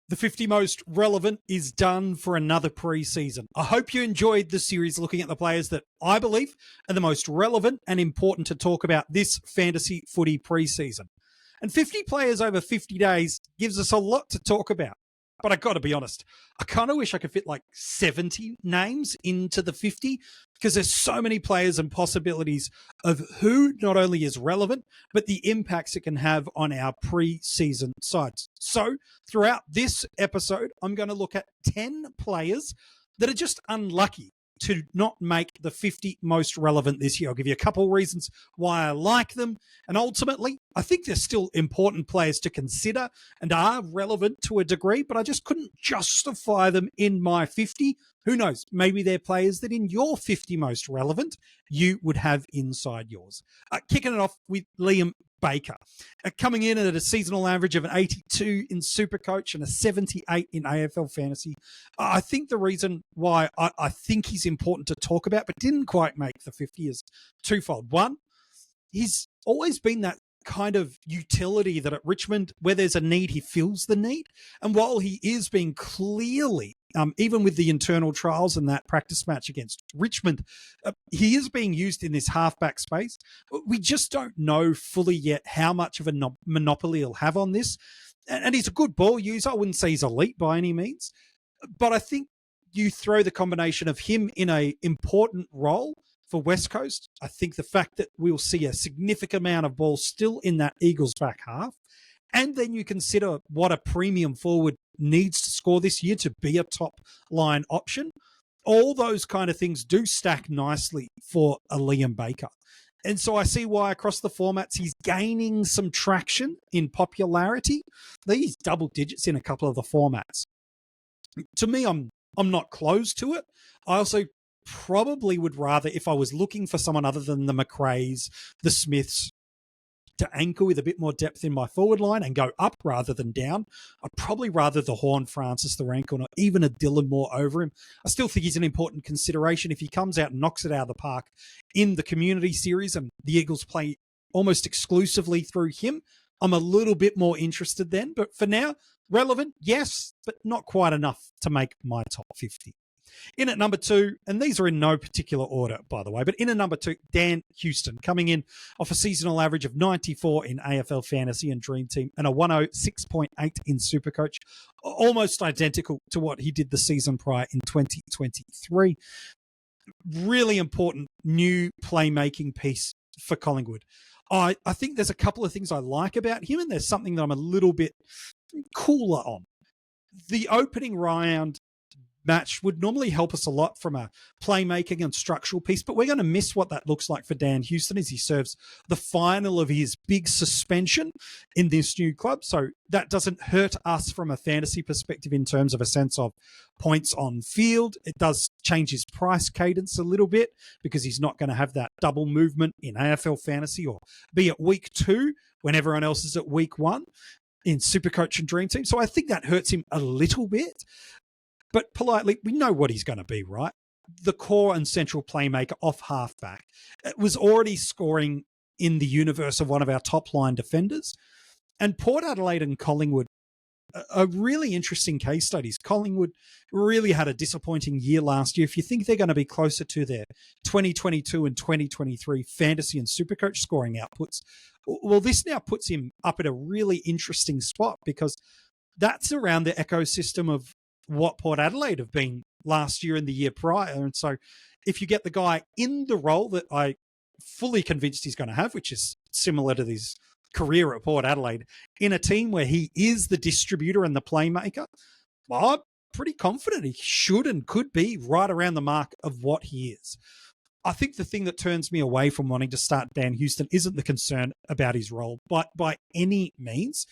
The 50 most relevant is done for another preseason. I hope you enjoyed the series looking at the players that I believe are the most relevant and important to talk about this fantasy footy preseason. And 50 players over 50 days gives us a lot to talk about. But I got to be honest, I kind of wish I could fit like 70 names into the 50 because there's so many players and possibilities of who not only is relevant, but the impacts it can have on our preseason sides. So throughout this episode, I'm going to look at 10 players that are just unlucky to not make the 50 most relevant this year. I'll give you a couple reasons why I like them. And ultimately, I think they're still important players to consider and are relevant to a degree, but I just couldn't justify them in my 50. Who knows? Maybe they're players that in your 50 most relevant, you would have inside yours. Kicking it off with Liam Baker, coming in at a seasonal average of an 82 in SuperCoach and a 78 in AFL Fantasy. I think the reason why I think he's important to talk about, but didn't quite make the 50 is twofold. One, he's always been that kind of utility that at Richmond, where there's a need, he fills the need. And while he is being clearly, even with the internal trials and that practice match against Richmond, he is being used in this halfback space. We just don't know fully yet how much of a monopoly he'll have on this. And he's a good ball user. I wouldn't say he's elite by any means, but I think you throw the combination of him in a important role for West Coast. I think the fact that we'll see a significant amount of ball still in that Eagles back half, and then you consider what a premium forward needs to score this year to be a top line option. All those kind of things do stack nicely for a Liam Baker. And so I see why across the formats he's gaining some traction in popularity. He's double digits in a couple of the formats. To me, I'm not close to it. I also probably would rather, if I was looking for someone other than the McRaes, the Smiths, to anchor with a bit more depth in my forward line and go up rather than down, I'd probably rather the Horn Francis, the Rankle, or even a Dylan Moore over him. I still think he's an important consideration. If he comes out and knocks it out of the park in the community series and the Eagles play almost exclusively through him, I'm a little bit more interested then. But for now, relevant, yes, but not quite enough to make my top 50. In at number 2, and these are in no particular order, by the way, but in at number 2, Dan Houston, coming in off a seasonal average of 94 in AFL Fantasy and Dream Team and a 106.8 in SuperCoach, almost identical to what he did the season prior in 2023. Really important new playmaking piece for Collingwood. I think there's a couple of things I like about him, and there's something that I'm a little bit cooler on. The opening round match would normally help us a lot from a playmaking and structural piece, but we're going to miss what that looks like for Dan Houston as he serves the final of his big suspension in this new club. So that doesn't hurt us from a fantasy perspective in terms of a sense of points on field. It does change his price cadence a little bit because he's not going to have that double movement in AFL Fantasy or be at week 2 when everyone else is at week 1 in SuperCoach and Dream Team. So I think that hurts him a little bit. But politely, we know what he's going to be, right? The core and central playmaker off halfback. It was already scoring in the universe of one of our top line defenders. And Port Adelaide and Collingwood are really interesting case studies. Collingwood really had a disappointing year last year. If you think they're going to be closer to their 2022 and 2023 fantasy and SuperCoach scoring outputs, well, this now puts him up at a really interesting spot because that's around the ecosystem of what Port Adelaide have been last year and the year prior. And so if you get the guy in the role that I fully convinced he's going to have, which is similar to his career at Port Adelaide, in a team where he is the distributor and the playmaker, well, I'm pretty confident he should and could be right around the mark of what he is. I think the thing that turns me away from wanting to start Dan Houston isn't the concern about his role by any means.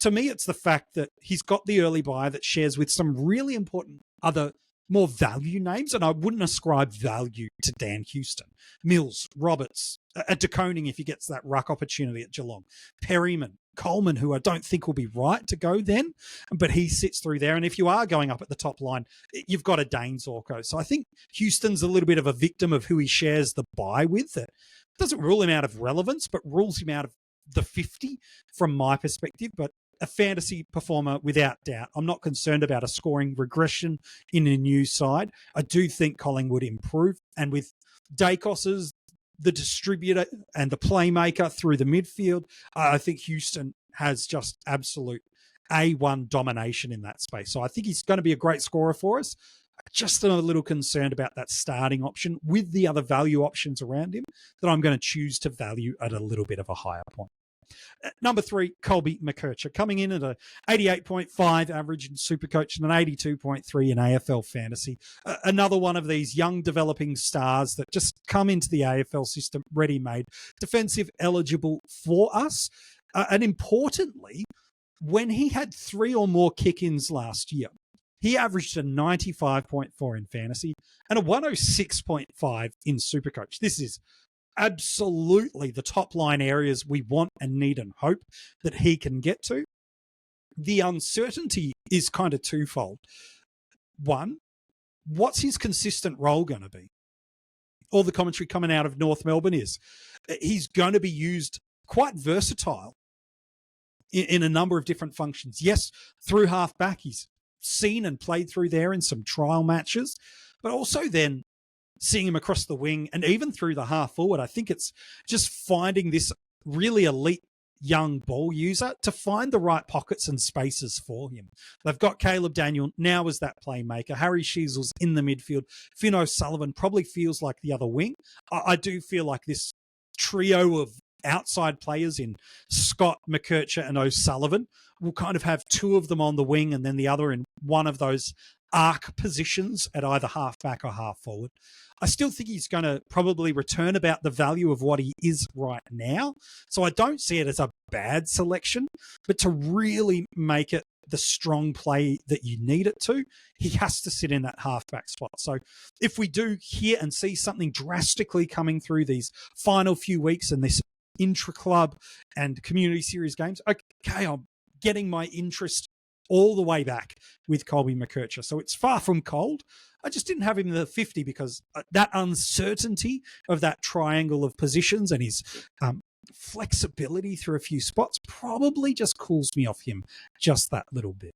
To me, it's the fact that he's got the early buy that shares with some really important other more value names, and I wouldn't ascribe value to Dan Houston. Mills, Roberts, De Koning if he gets that ruck opportunity at Geelong, Perryman, Coleman, who I don't think will be right to go then, but he sits through there. And if you are going up at the top line, you've got a Dane Zorko. So I think Houston's a little bit of a victim of who he shares the buy with. That doesn't rule him out of relevance, but rules him out of the 50 from my perspective. But a fantasy performer without doubt. I'm not concerned about a scoring regression in a new side. I do think Collingwood improve. And with Dacos's, the distributor and the playmaker through the midfield, I think Houston has just absolute A1 domination in that space. So I think he's going to be a great scorer for us. Just a little concerned about that starting option with the other value options around him that I'm going to choose to value at a little bit of a higher point. Number 3, Colby McKercher, coming in at a 88.5 average in SuperCoach and an 82.3 in AFL Fantasy. Another one of these young developing stars that just come into the AFL system ready-made, defensive eligible for us. And importantly, when he had 3 or more kick-ins last year, he averaged a 95.4 in fantasy and a 106.5 in SuperCoach. This is absolutely the top line areas we want and need and hope that he can get to. The uncertainty is kind of twofold. One, what's his consistent role going to be? All the commentary coming out of North Melbourne is he's going to be used quite versatile in a number of different functions. Yes, through half back, he's seen and played through there in some trial matches, but also then seeing him across the wing and even through the half forward. I think it's just finding this really elite young ball user to find the right pockets and spaces for him. They've got Caleb Daniel now as that playmaker. Harry Sheasel's in the midfield. Finn O'Sullivan probably feels like the other wing. I do feel like this trio of outside players in Scott, McKercher and O'Sullivan will kind of have 2 of them on the wing and then the other in one of those arc positions at either half back or half forward. I still think he's going to probably return about the value of what he is right now. So I don't see it as a bad selection, but to really make it the strong play that you need it to, he has to sit in that halfback spot. So if we do hear and see something drastically coming through these final few weeks and this intra-club and community series games, okay, I'm getting my interest all the way back with Colby McKercher. So it's far from cold. I just didn't have him in the 50 because that uncertainty of that triangle of positions and his flexibility through a few spots probably just cools me off him just that little bit.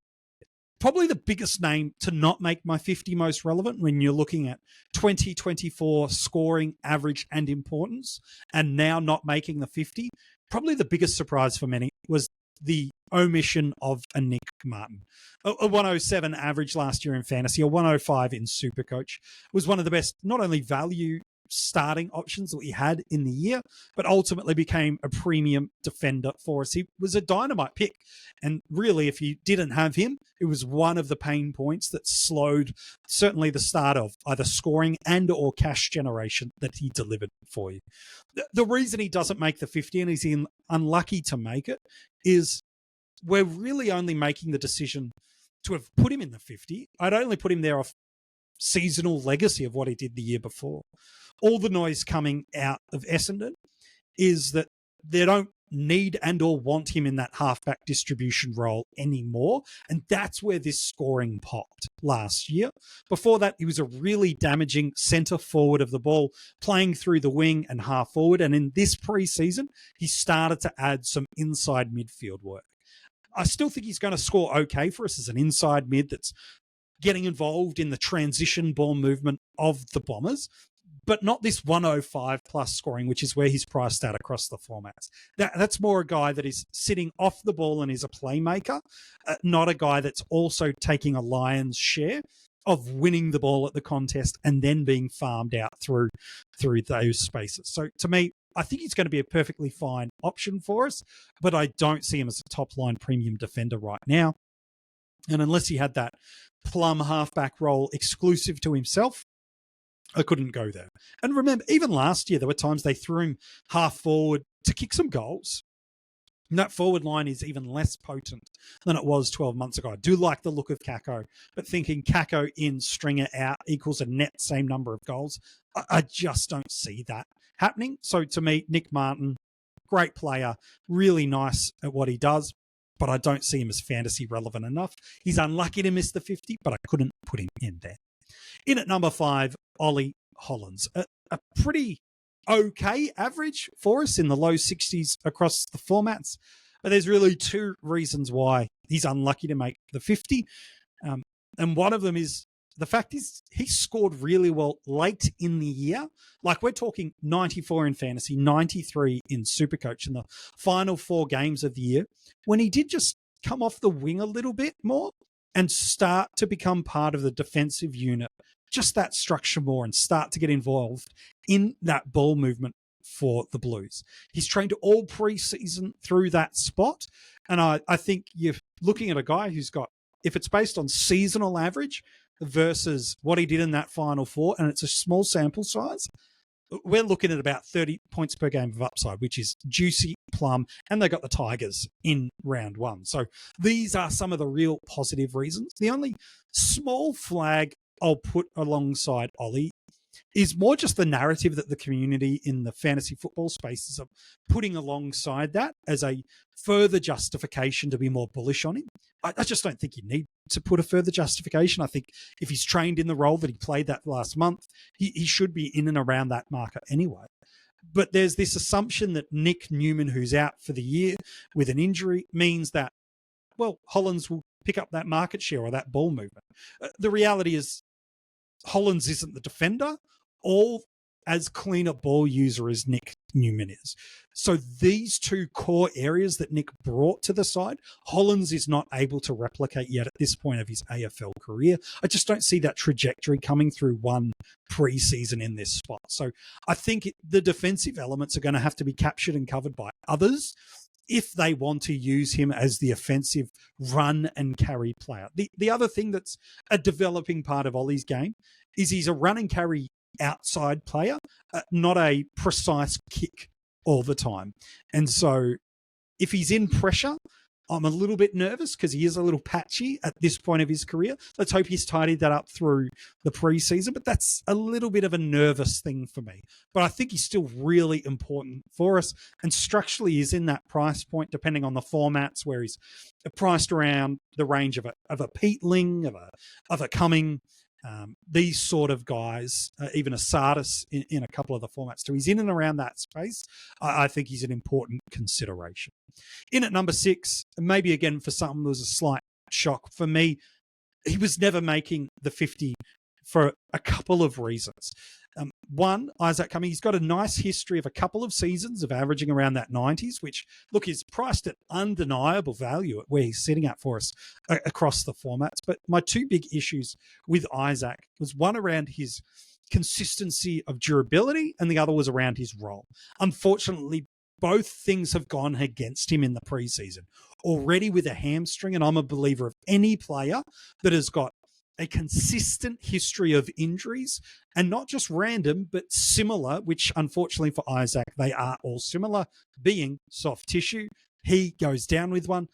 Probably the biggest name to not make my 50 most relevant when you're looking at 2024 scoring, average and importance, and now not making the 50, probably the biggest surprise for many was the omission of a Nic Martin. A 107 average last year in fantasy, a 105 in SuperCoach, was one of the best, not only value starting options that we had in the year, but ultimately became a premium defender for us. He was a dynamite pick. And really, if you didn't have him, it was one of the pain points that slowed certainly the start of either scoring and or cash generation that he delivered for you. The reason he doesn't make the 50 and he's unlucky to make it is we're really only making the decision to have put him in the 50. I'd only put him there off seasonal legacy of what he did the year before. All the noise coming out of Essendon is that they don't need and or want him in that halfback distribution role anymore. And that's where this scoring popped last year. Before that, he was a really damaging centre forward of the ball, playing through the wing and half forward. And in this preseason, he started to add some inside midfield work. I still think he's going to score okay for us as an inside mid that's getting involved in the transition ball movement of the Bombers, but not this 105 plus scoring, which is where he's priced at across the formats. That's more a guy that is sitting off the ball and is a playmaker, not a guy that's also taking a lion's share of winning the ball at the contest and then being farmed out through those spaces. So to me, I think he's going to be a perfectly fine option for us, but I don't see him as a top-line premium defender right now. And unless he had that plum halfback role exclusive to himself, I couldn't go there. And remember, even last year, there were times they threw him half forward to kick some goals. And that forward line is even less potent than it was 12 months ago. I do like the look of Kako, but thinking Kako in, Stringer out equals a net same number of goals, I just don't see that happening. So to me, Nic Martin, great player, really nice at what he does, but I don't see him as fantasy relevant enough. He's unlucky to miss the 50, but I couldn't put him in there. In at number 5, Ollie Hollands, a pretty okay average for us in the low 60s across the formats, But there's really two reasons why he's unlucky to make the 50. And one of them is the fact is he scored really well late in the year. Like we're talking 94 in fantasy, 93 in SuperCoach in the final 4 games of the year, when he did just come off the wing a little bit more and start to become part of the defensive unit, just that structure more, and start to get involved in that ball movement for the Blues. He's trained all preseason through that spot. And I think you're looking at a guy who's got, if it's based on seasonal average versus what he did in that final 4, and it's a small sample size, we're looking at about 30 points per game of upside, which is juicy plum, and they got the Tigers in round 1. So these are some of the real positive reasons. The only small flag I'll put alongside Ollie is more just the narrative that the community in the fantasy football spaces are putting alongside that as a further justification to be more bullish on him. I just don't think you need to put a further justification. I think if he's trained in the role that he played that last month, he should be in and around that marker anyway. But there's this assumption that Nic Newman, who's out for the year with an injury, means that, well, Hollands will pick up that market share or that ball movement. The reality is Hollands isn't the defender or as clean a ball user as Nic Newman is. So these two core areas that Nic brought to the side, Hollands is not able to replicate yet at this point of his AFL career. I just don't see that trajectory coming through one preseason in this spot. So I think the defensive elements are going to have to be captured and covered by others if they want to use him as the offensive run and carry player. The other thing that's a developing part of Ollie's game is he's a run and carry outside player, not a precise kick all the time. And so if he's in pressure, I'm a little bit nervous because he is a little patchy at this point of his career. Let's hope he's tidied that up through the preseason, but that's a little bit of a nervous thing for me. But I think he's still really important for us, and structurally he's in that price point depending on the formats where he's priced around the range of a Peatling, of a Cumming, these sort of guys, even a Sardis in a couple of the formats too. He's in and around that space. I think he's an important consideration. In at number 6, maybe again for some there was a slight shock. For me, he was never making the 50 for a couple of reasons. One, Isaac Cumming, he's got a nice history of a couple of seasons of averaging around that 90s, which, look, is priced at undeniable value at where he's sitting at for us across the formats. But my two big issues with Isaac was one around his consistency of durability and the other was around his role. Unfortunately, both things have gone against him in the preseason. Already with a hamstring, and I'm a believer of any player that has got a consistent history of injuries, and not just random, but similar, which unfortunately for Isaac, they are all similar, being soft tissue. He goes down with one.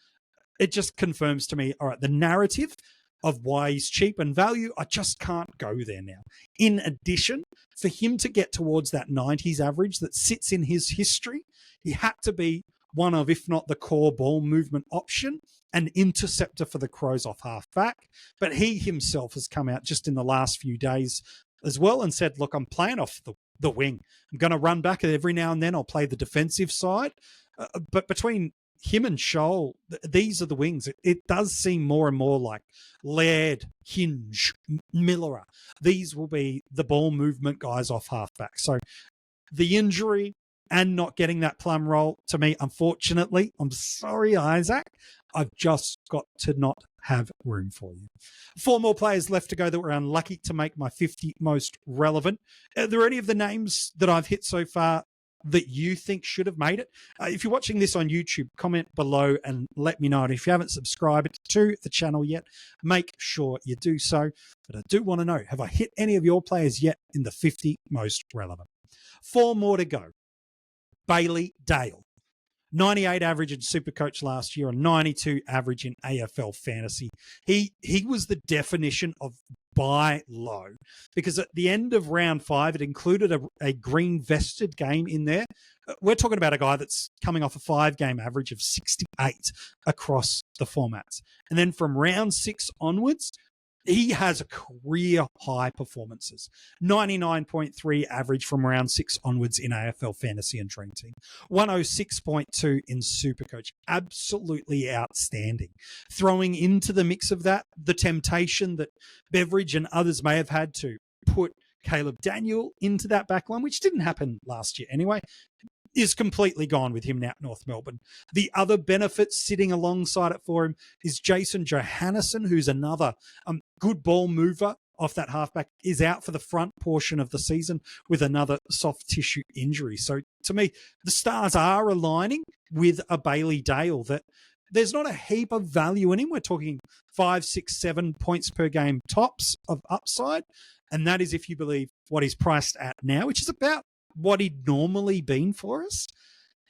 It just confirms to me, all right, the narrative of why he's cheap and value, I just can't go there now. In addition, for him to get towards that 90s average that sits in his history, he had to be one of, if not the core ball movement option, an interceptor for the Crows off half back. But he himself has come out just in the last few days as well and said, look, I'm playing off the wing. I'm going to run back every now and then. I'll play the defensive side. But between him and Scholl, these are the wings. It does seem more and more like Laird, Hinge, Millerer. These will be the ball movement guys off half back. So the injury and not getting that plum roll, to me, unfortunately, I'm sorry, Isaac, I've just got to not have room for you. 4 more players left to go that were unlucky to make my 50 most relevant. Are there any of the names that I've hit so far that you think should have made it? If you're watching this on YouTube, comment below and let me know. And if you haven't subscribed to the channel yet, make sure you do so. But I do want to know, have I hit any of your players yet in the 50 most relevant? 4 more to go. Bailey Dale, 98 average in SuperCoach last year, and 92 average in AFL Fantasy. He was the definition of buy low, because at the end of round 5, it included a green vested game in there. We're talking about a guy that's coming off a 5-game average of 68 across the formats. And then from round 6 onwards, he has a career high performances, 99.3 average from round 6 onwards in AFL Fantasy and Dream Team, 106.2 in SuperCoach. Absolutely outstanding. Throwing into the mix of that, the temptation that Beveridge and others may have had to put Caleb Daniel into that backline, which didn't happen last year anyway, is completely gone with him now at North Melbourne. The other benefit sitting alongside it for him is Jason Johannesson, who's another good ball mover off that halfback, is out for the front portion of the season with another soft tissue injury. So to me, the stars are aligning with a Bailey Dale that there's not a heap of value in him. We're talking 5, 6, 7 points per game tops of upside. And that is if you believe what he's priced at now, which is about what he'd normally been for us,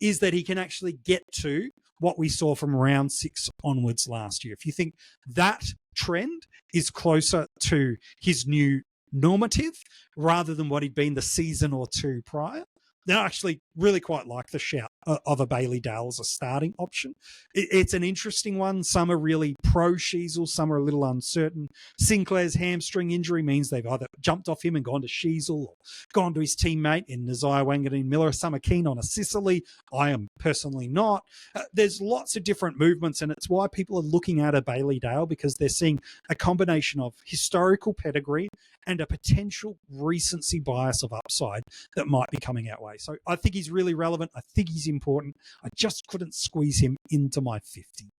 is that he can actually get to what we saw from round 6 onwards last year. If you think that trend is closer to his new normative rather than what he'd been the season or two prior, then I actually really quite like the shout of a Bailey Dale as a starting option. It's an interesting one. Some are really pro Sheasel, some are a little uncertain. Sinclair's hamstring injury means they've either jumped off him and gone to Sheasel or gone to his teammate in Nasiah Wanganeen Miller. Some are keen on a Sicily. I am personally not. There's lots of different movements, and it's why people are looking at a Bailey Dale, because they're seeing a combination of historical pedigree and a potential recency bias of upside that might be coming our way. So I think he's really relevant. I think he's important. I just couldn't squeeze him into my 50.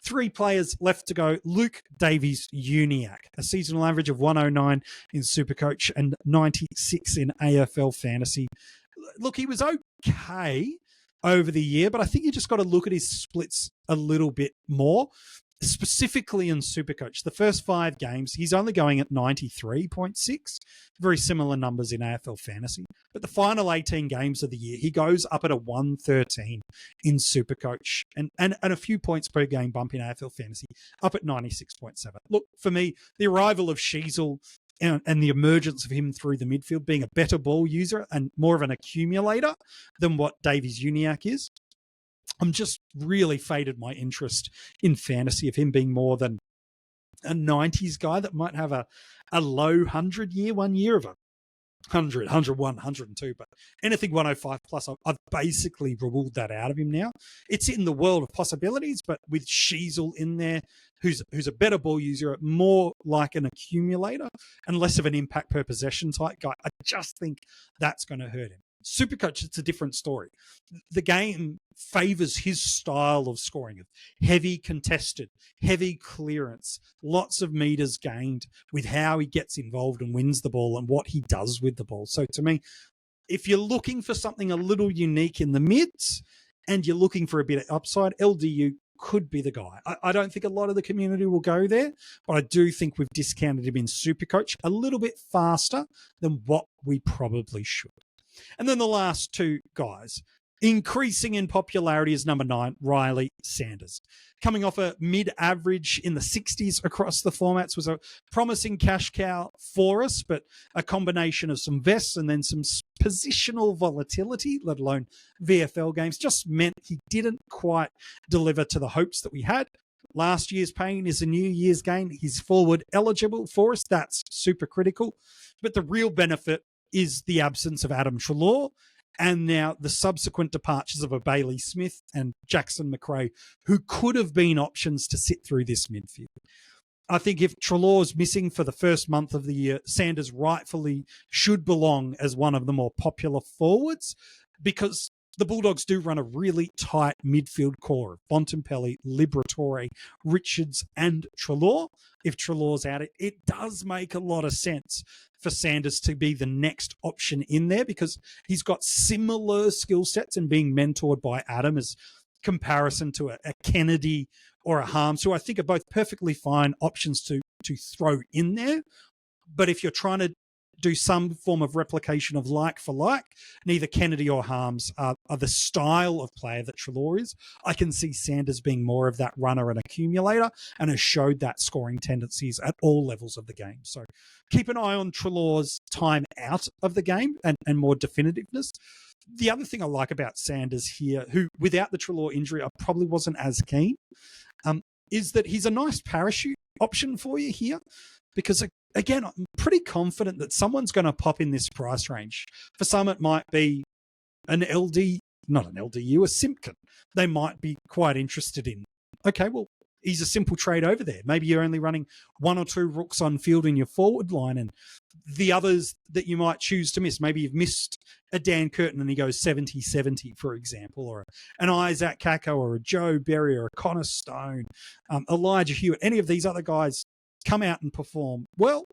3 players left to go. Luke Davies-Uniacke, a seasonal average of 109 in SuperCoach and 96 in AFL Fantasy. Look, he was okay over the year, but I think you just got to look at his splits a little bit more. Specifically in SuperCoach, the first 5 games, he's only going at 93.6, very similar numbers in AFL Fantasy. But the final 18 games of the year, he goes up at a 113 in SuperCoach and a few points per game bump in AFL Fantasy, up at 96.7. Look, for me, the arrival of Sheasel and the emergence of him through the midfield, being a better ball user and more of an accumulator than what Davies-Uniacke is, I'm just really faded my interest in fantasy of him being more than a 90s guy that might have a low 100 year, 1 year of a 100, 101, 102, but anything 105 plus, I've basically ruled that out of him now. It's in the world of possibilities, but with Sheasel in there, who's a better ball user, more like an accumulator and less of an impact per possession type guy, I just think that's going to hurt him. SuperCoach, it's a different story. The game favours his style of scoring, of heavy contested, heavy clearance, lots of metres gained with how he gets involved and wins the ball and what he does with the ball. So to me, if you're looking for something a little unique in the mids and you're looking for a bit of upside, LDU could be the guy. I don't think a lot of the community will go there, but I do think we've discounted him in SuperCoach a little bit faster than what we probably should. And then the last 2 guys, increasing in popularity, is number 9, Riley Sanders. Coming off a mid-average in the 60s across the formats, was a promising cash cow for us, but a combination of some vests and then some positional volatility, let alone VFL games, just meant he didn't quite deliver to the hopes that we had. Last year's pain is a new year's gain. He's forward eligible for us. That's super critical. But the real benefit is the absence of Adam Treloar and now the subsequent departures of a Bailey Smith and Jackson McRae, who could have been options to sit through this midfield. I think if Treloar's missing for the first month of the year, Sanders rightfully should belong as one of the more popular forwards, because the Bulldogs do run a really tight midfield core of Bontempelli, Liberatore, Richards and Treloar. If Treloar's out, it does make a lot of sense for Sanders to be the next option in there, because he's got similar skill sets and being mentored by Adam as comparison to a Kennedy or a Harms, who I think are both perfectly fine options to throw in there. But if you're trying to do some form of replication of like for like, neither Kennedy or Harms are the style of player that Treloar is. I can see Sanders being more of that runner and accumulator, and has showed that scoring tendencies at all levels of the game. So keep an eye on Treloar's time out of the game and more definitiveness. The other thing I like about Sanders here, who without the Treloar injury I probably wasn't as keen, is that he's a nice parachute option for you here because, again, I'm pretty confident that someone's going to pop in this price range. For some, it might be an not an LDU, a Simpkin. They might be quite interested in. Okay, well, he's a simple trade over there. Maybe you're only running one or two rooks on field in your forward line, and the others that you might choose to miss. Maybe you've missed a Dan Curtin and he goes 70-70, for example, or an Isaac Kako or a Joe Berry or a Connor Stone, Elijah Hewitt. Any of these other guys come out and perform well,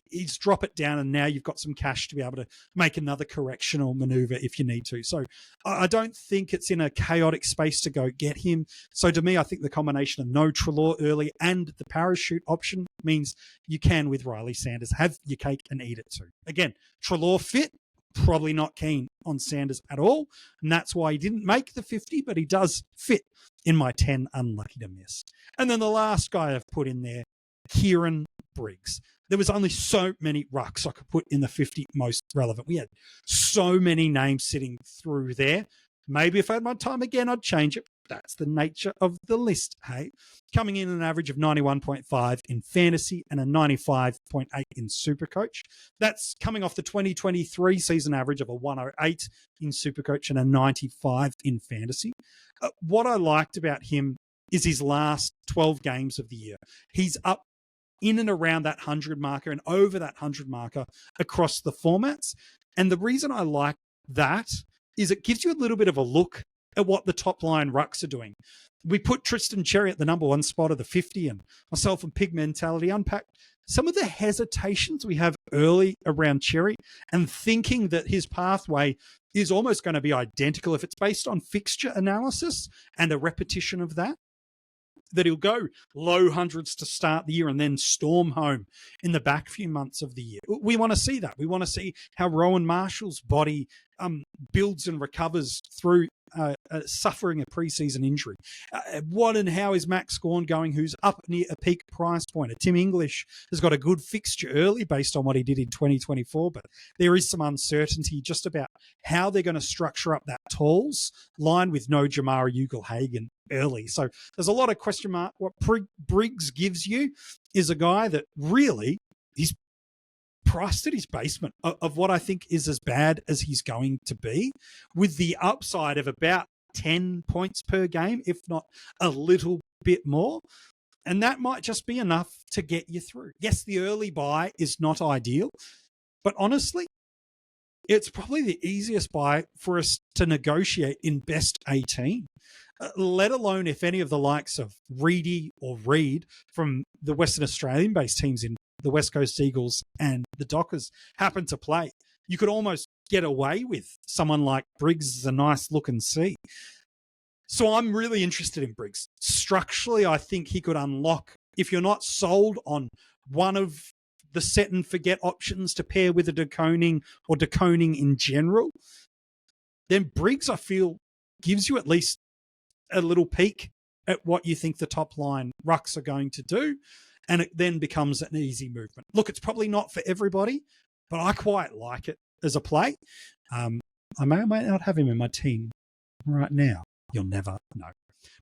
he's drop it down, and now you've got some cash to be able to make another correctional maneuver if you need to. So I don't think it's in a chaotic space to go get him. So to me, I think the combination of no Treloar early and the parachute option means you can, with Riley Sanders, have your cake and eat it too. Again, Treloar fit, probably not keen on Sanders at all, and that's why he didn't make the 50, but he does fit in my 10 unlucky to miss. And then the last guy I've put in there, Kieran Briggs. There was only so many rucks I could put in the 50 most relevant. We had so many names sitting through there. Maybe if I had my time again, I'd change it. That's the nature of the list, hey? Coming in an average of 91.5 in fantasy and a 95.8 in SuperCoach. That's coming off the 2023 season average of a 108 in SuperCoach and a 95 in fantasy. What I liked about him is his last 12 games of the year. He's up in and around that 100 marker and over that 100 marker across the formats. And the reason I like that is it gives you a little bit of a look at what the top line rucks are doing. We put Tristan Cherry at the number 1 spot of the 50, and myself and Pig Mentality unpacked some of the hesitations we have early around Cherry and thinking that his pathway is almost going to be identical if it's based on fixture analysis and a repetition of that. That he'll go low hundreds to start the year and then storm home in the back few months of the year. We want to see that. We want to see how Rowan Marshall's body builds and recovers through suffering a preseason injury. What and how is Max Gawn going, who's up near a peak price point? Tim English has got a good fixture early based on what he did in 2024, but there is some uncertainty just about how they're going to structure up that tools line with no Jamara Ugle-Hagan early. So there's a lot of question mark. What Briggs gives you is a guy that really, he's priced at his basement of what I think is as bad as he's going to be, with the upside of about 10 points per game, if not a little bit more. And that might just be enough to get you through. Yes, the early buy is not ideal, but honestly, it's probably the easiest buy for us to negotiate in best 18. Let alone if any of the likes of Reedy or Reed from the Western Australian-based teams in the West Coast Eagles and the Dockers happen to play. You could almost get away with someone like Briggs as a nice look and see. So I'm really interested in Briggs. Structurally, I think he could unlock, if you're not sold on one of the set and forget options to pair with a DeConing or DeConing in general, then Briggs, I feel, gives you at least a little peek at what you think the top line rucks are going to do. And it then becomes an easy movement. Look, it's probably not for everybody, but I quite like it as a play. I may or may not have him in my team right now. You'll never know.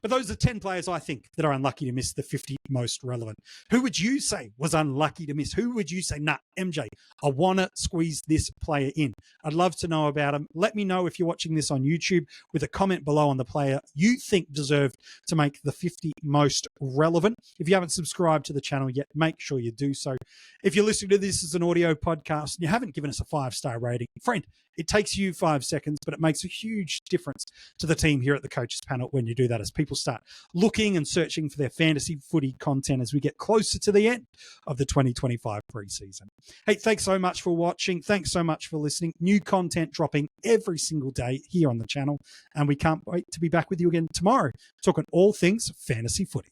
But those are 10 players, I think, that are unlucky to miss the 50 most relevant. Who would you say was unlucky to miss? Who would you say, nah, MJ, I want to squeeze this player in? I'd love to know about him. Let me know if you're watching this on YouTube with a comment below on the player you think deserved to make the 50 most relevant. If you haven't subscribed to the channel yet, make sure you do so. If you're listening to this as an audio podcast and you haven't given us a 5-star rating, friend, it takes you 5 seconds, but it makes a huge difference to the team here at the Coaches Panel when you do that, as people start looking and searching for their fantasy footy content as we get closer to the end of the 2025 preseason. Hey, thanks so much for watching. Thanks so much for listening. New content dropping every single day here on the channel, and we can't wait to be back with you again tomorrow, talking all things fantasy footy.